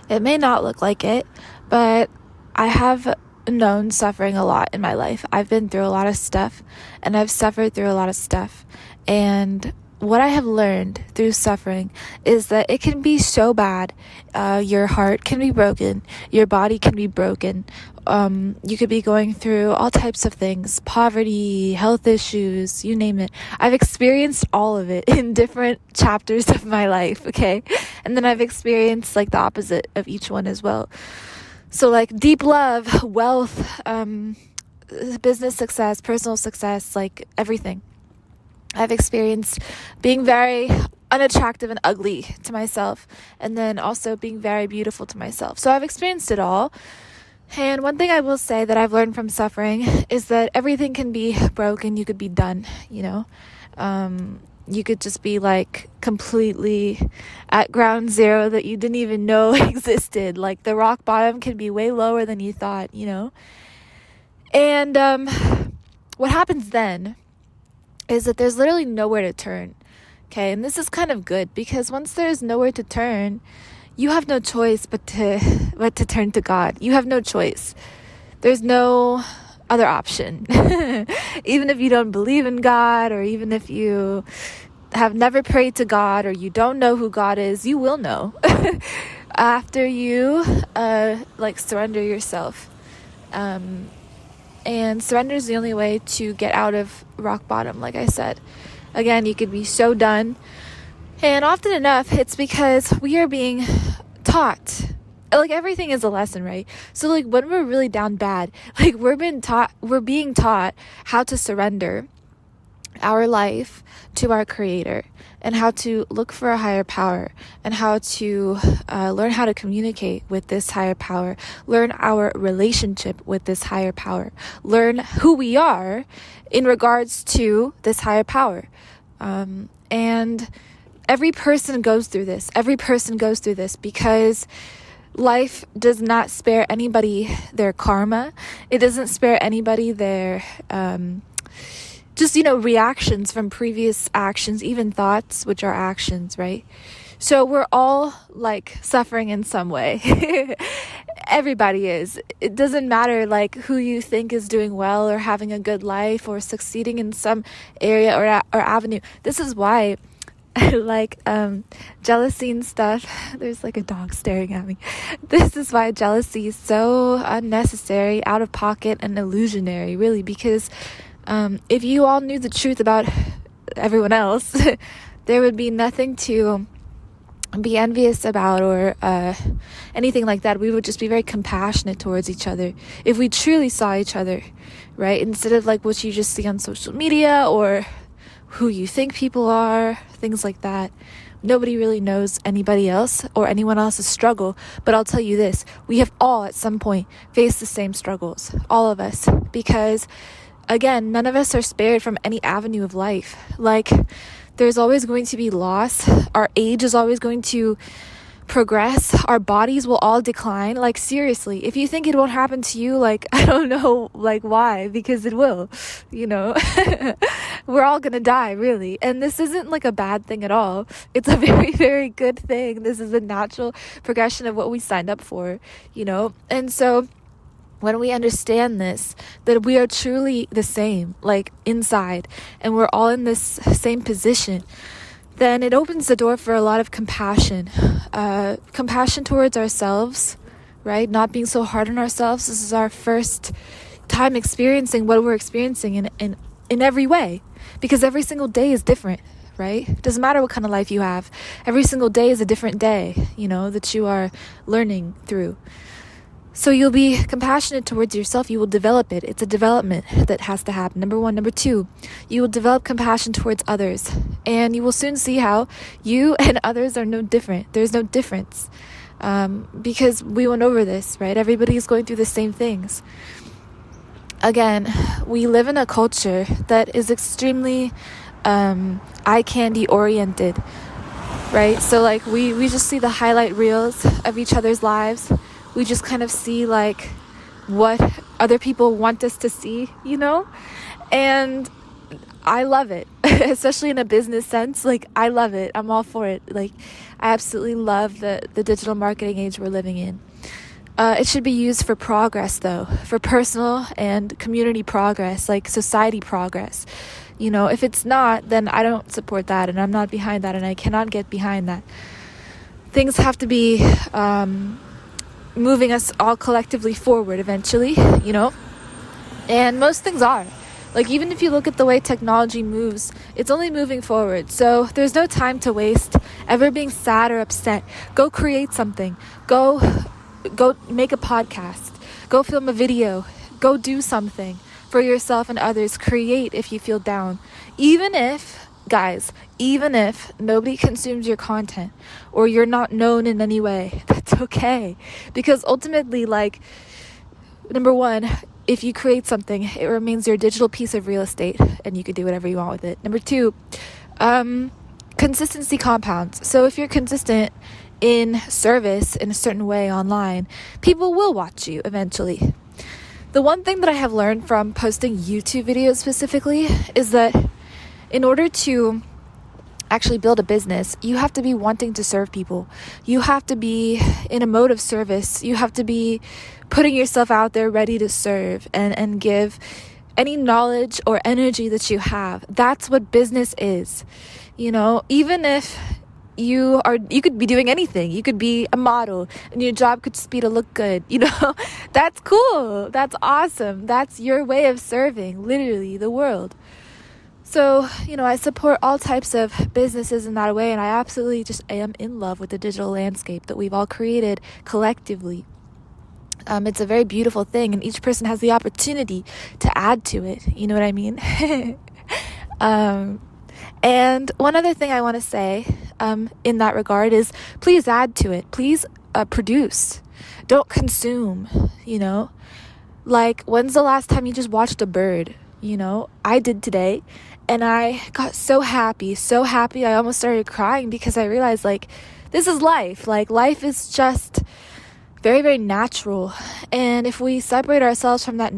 It may not look like it, but I have known suffering a lot in my life. I've been through a lot of stuff, and I've suffered through a lot of stuff. And what I have learned through suffering is that it can be so bad. Your heart can be broken. Your body can be broken. You could be going through all types of things, poverty, health issues, you name it. I've experienced all of it in different chapters of my life, okay? And then I've experienced like the opposite of each one as well. So like deep love, wealth, business success, personal success, like everything. I've experienced being very unattractive and ugly to myself, and then also being very beautiful to myself. So I've experienced it all. And one thing I will say that I've learned from suffering is that everything can be broken. You could be done, you could just be like completely at ground zero that you didn't even know existed. Like the rock bottom can be way lower than you thought, And what happens then is that there's literally nowhere to turn. Okay, and this is kind of good because once there's nowhere to turn, you have no choice but to turn to God. You have no choice. There's no other option. Even if you don't believe in God, or even if you have never prayed to God, or you don't know who God is, you will know after you surrender yourself. And surrender is the only way to get out of rock bottom, like I said. Again, you could be so done. And often enough, it's because we are being taught. Like everything is a lesson, right? So like when we're really down bad, like we're being taught how to surrender our life to our Creator, and how to look for a higher power, and how to learn how to communicate with this higher power, learn our relationship with this higher power, learn who we are in regards to this higher power. And every person goes through this. Every person goes through this because life does not spare anybody their karma. It doesn't spare anybody their reactions from previous actions, even thoughts, which are actions, right? So we're all like suffering in some way. Everybody is. It doesn't matter like who you think is doing well or having a good life or succeeding in some area or avenue. This is why I like jealousy and stuff. There's like a dog staring at me. This is why jealousy is so unnecessary, out of pocket, and illusionary, really, because if you all knew the truth about everyone else, there would be nothing to be envious about or anything like that. We would just be very compassionate towards each other if we truly saw each other, right? Instead of like what you just see on social media or who you think people are, things like that. Nobody really knows anybody else or anyone else's struggle. But I'll tell you this, we have all at some point faced the same struggles, all of us, because again, none of us are spared from any avenue of life. Like, there's always going to be loss. Our age is always going to progress. Our bodies will all decline. Like, seriously, if you think it won't happen to you, like, I don't know, like, why? Because it will, We're all gonna die, really. And this isn't like a bad thing at all. It's a very, very good thing. This is a natural progression of what we signed up for, And so when we understand this, that we are truly the same, like inside, and we're all in this same position, then it opens the door for a lot of compassion. Compassion towards ourselves, right? Not being so hard on ourselves. This is our first time experiencing what we're experiencing in every way, because every single day is different, right? It doesn't matter what kind of life you have. Every single day is a different day, that you are learning through. So you'll be compassionate towards yourself. You will develop it. It's a development that has to happen. Number one. Number two, you will develop compassion towards others. And you will soon see how you and others are no different. There's no difference. Because we went over this, right? Everybody is going through the same things. Again, we live in a culture that is extremely eye candy oriented, right? So like we just see the highlight reels of each other's lives. We just kind of see like what other people want us to see, And I love it. especially in a business sense. Like, I love it. I'm all for it. Like, I absolutely love the digital marketing age we're living in. It should be used for progress, though, for personal and community progress, like society progress. If it's not, then I don't support that, and I'm not behind that, and I cannot get behind that. Things have to be moving us all collectively forward eventually, and most things are. Like, even if you look at the way technology moves, it's only moving forward. So there's no time to waste ever being sad or upset. Go create something. Go make a podcast. Go film a video. Go do something for yourself and others. Create if you feel down. Even if nobody consumes your content or you're not known in any way, that's okay. Because ultimately, like, number one, if you create something, it remains your digital piece of real estate and you can do whatever you want with it. Number two, consistency compounds. So if you're consistent in service in a certain way online, people will watch you eventually. The one thing that I have learned from posting YouTube videos specifically is that in order to actually build a business, you have to be wanting to serve people. You have to be in a mode of service. You have to be putting yourself out there ready to serve and give any knowledge or energy that you have. That's what business is. Even if you could be doing anything. You could be a model and your job could just be to look good. That's cool. That's awesome. That's your way of serving literally the world. So, I support all types of businesses in that way, and I absolutely just am in love with the digital landscape that we've all created collectively. It's a very beautiful thing, and each person has the opportunity to add to it. You know what I mean? And one other thing I want to say in that regard is please add to it. Please produce. Don't consume, Like, when's the last time you just watched a bird? I did today. And I got so happy, I almost started crying because I realized, like, this is life. Like, life is just very, very natural. And if we separate ourselves from that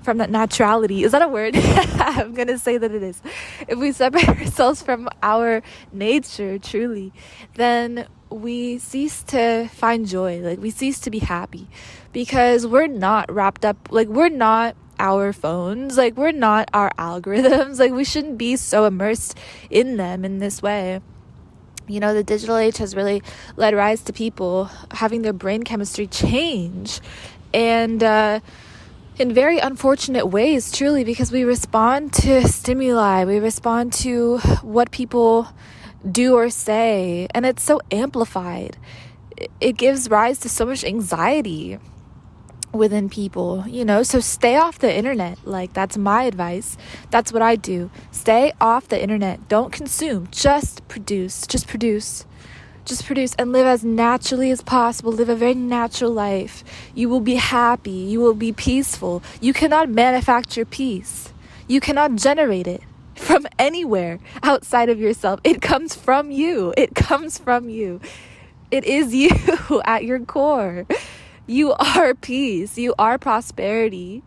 from that naturality, is that a word? I'm going to say that it is. If we separate ourselves from our nature, truly, then we cease to find joy. Like, we cease to be happy because we're not wrapped up, like, we're not our phones, like, we're not our algorithms, like, we shouldn't be so immersed in them in this way. The digital age has really led rise to people having their brain chemistry change, and in very unfortunate ways, truly, because we respond to stimuli, we respond to what people do or say, and it's so amplified. It gives rise to so much anxiety within people, so stay off the internet. Like, that's my advice. That's what I do. Stay off the internet. Don't consume. Just produce and live as naturally as possible. Live a very natural life. You will be happy. You will be peaceful. You cannot manufacture peace. You cannot generate it from anywhere outside of yourself. It comes from you. It is you at your core. You are peace. You are prosperity,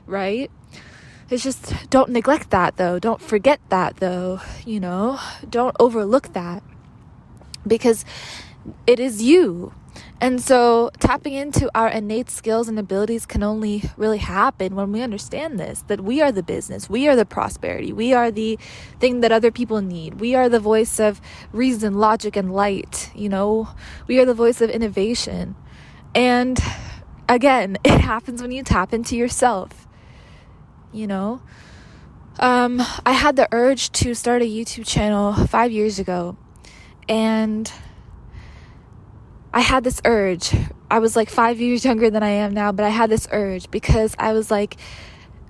right? It's just, don't neglect that, though. Don't forget that, though. Don't overlook that, because it is you. And so tapping into our innate skills and abilities can only really happen when we understand this, that we are the business, we are the prosperity, we are the thing that other people need. We are the voice of reason, logic, and light. We are the voice of innovation. And again, it happens when you tap into yourself. I had the urge to start a YouTube channel 5 years ago, and I had this urge. I was like 5 years younger than I am now, but I had this urge because I was like,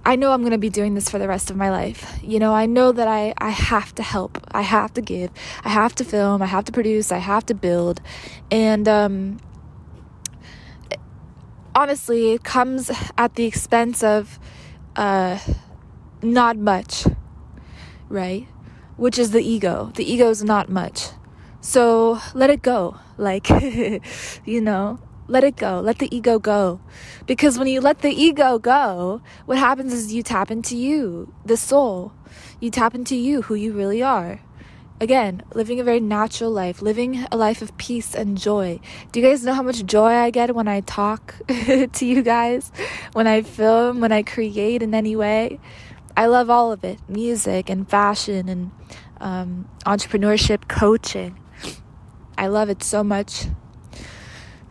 I know I'm going to be doing this for the rest of my life. I know that I have to help. I have to give. I have to film. I have to produce. I have to build. And honestly, it comes at the expense of not much, right? Which is the ego. The ego is not much. So let it go. Like, Let it go. Let the ego go. Because when you let the ego go, what happens is you tap into you, the soul. You tap into you, who you really are. Again, living a very natural life, living a life of peace and joy. Do you guys know how much joy I get when I talk to you guys? When I film, when I create in any way? I love all of it. Music and fashion and entrepreneurship, coaching. I love it so much.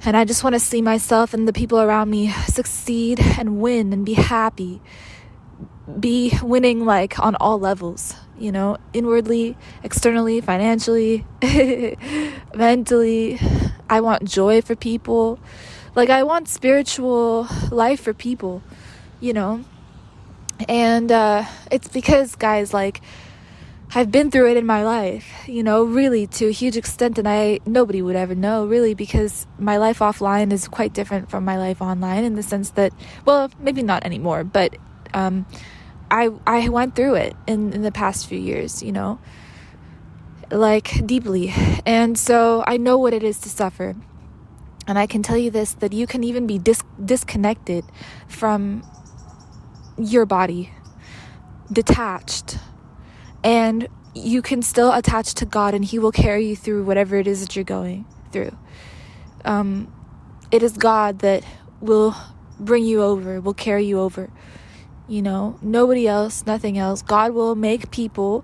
And I just want to see myself and the people around me succeed and win and be happy. Be winning like on all levels, you know, inwardly, externally, financially, mentally. I want joy for people. Like I want spiritual life for people, you know. And it's because, guys, like I've been through it in my life, you know, really to a huge extent, and nobody would ever know, really, because my life offline is quite different from my life online in the sense that, well, maybe not anymore, but I went through it in the past few years, you know, like deeply, and so I know what it is to suffer, and I can tell you this, that you can even be disconnected from your body, detached, and you can still attach to God, and He will carry you through whatever it is that you're going through. It is God that will bring you over, will carry you over. You know, nobody else, nothing else. God will make people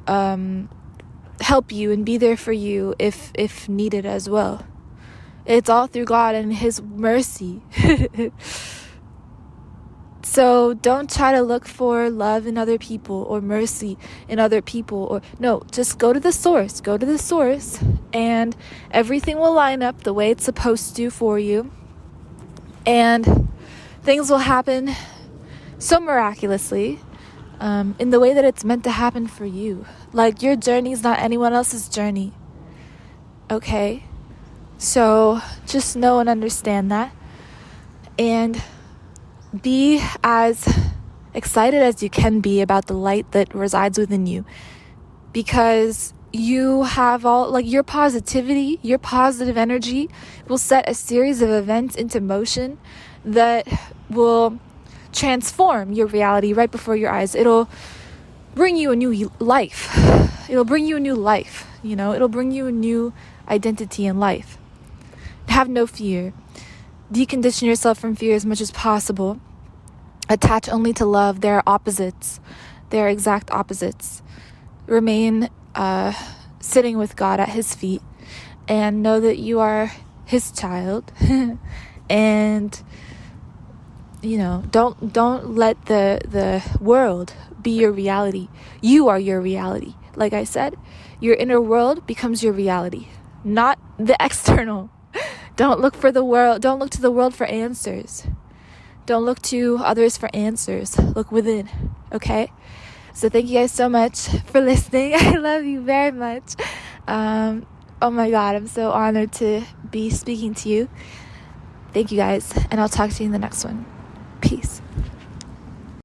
help you and be there for you if needed as well. It's all through God and His mercy. So don't try to look for love in other people or mercy in other people, or no, just go to the source. Go to the source, and everything will line up the way it's supposed to for you, and things will happen so miraculously in the way that it's meant to happen for you. Like your journey is not anyone else's journey. Okay? So just know and understand that, and be as excited as you can be about the light that resides within you, because you have all, like, your positivity, your positive energy will set a series of events into motion that will transform your reality right before your eyes. It'll bring you a new life. It'll bring you a new life, you know, it'll bring you a new identity in life. Have no fear. Decondition yourself from fear as much as possible. Attach only to love. They are opposites. They are exact opposites. Remain sitting with God at His feet, and know that you are His child. And you know, don't let the world be your reality. You are your reality. Like I said, your inner world becomes your reality, not the external. Don't look for the world. Don't look to the world for answers. Don't look to others for answers. Look within. Okay? So thank you guys so much for listening. I love you very much. Oh my God, I'm so honored to be speaking to you. Thank you guys, and I'll talk to you in the next one. Peace.